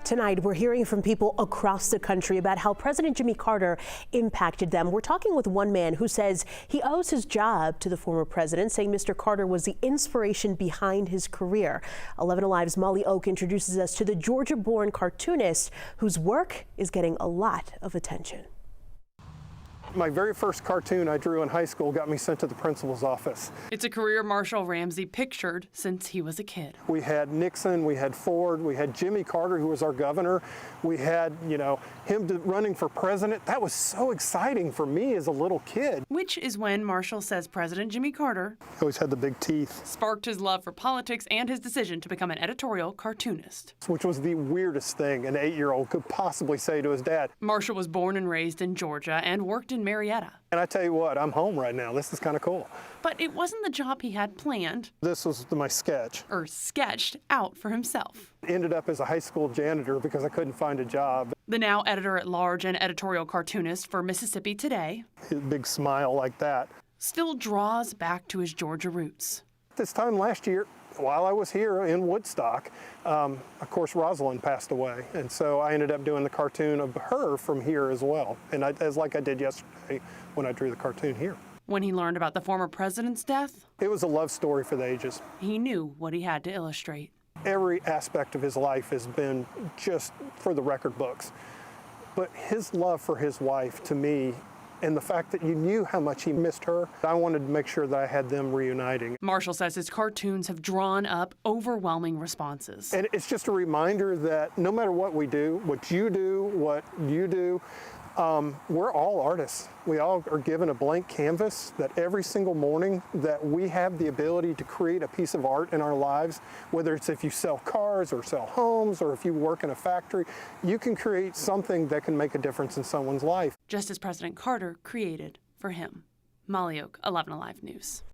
Tonight, we're hearing from people across the country about how President Jimmy Carter impacted them. We're talking with one man who says he owes his job to the former president, saying Mr. Carter was the inspiration behind his career. 11 Alive's Molly Oak introduces us to the Georgia-born cartoonist whose work is getting a lot of attention. My very first cartoon I drew in high school got me sent to the principal's office. It's a career Marshall Ramsey pictured since he was a kid. We had Nixon, we had Ford, we had Jimmy Carter, who was our governor. We had, him running for president. That was so exciting for me as a little kid. Which is when Marshall says President Jimmy Carter He always had the big teeth. Sparked his love for politics and his decision to become an editorial cartoonist. Which was the weirdest thing an 8-year-old could possibly say to his dad. Marshall was born and raised in Georgia and worked in Marietta. And I tell you what, I'm home right now. This is kind of cool. But it wasn't the job he had planned. This was my sketch. Or sketched out for himself. Ended up as a high school janitor because I couldn't find a job. The now editor-at-large and editorial cartoonist for Mississippi Today. His big smile like that. Still draws back to his Georgia roots. This time last year, while I was here in Woodstock, of course, Rosalind passed away. And so I ended up doing the cartoon of her from here as well. And like I did yesterday when I drew the cartoon here. When he learned about the former president's death, it was a love story for the ages. He knew what he had to illustrate. Every aspect of his life has been just for the record books. But his love for his wife, to me, and the fact that you knew how much he missed her, I wanted to make sure that I had them reuniting. Marshall says his cartoons have drawn up overwhelming responses. And it's just a reminder that no matter what we do, what you do, we're all artists. We all are given a blank canvas that every single morning that we have the ability to create a piece of art in our lives, whether it's if you sell cars or sell homes or if you work in a factory, you can create something that can make a difference in someone's life. Just as President Carter created for him. Molly Oak, 11 Alive News.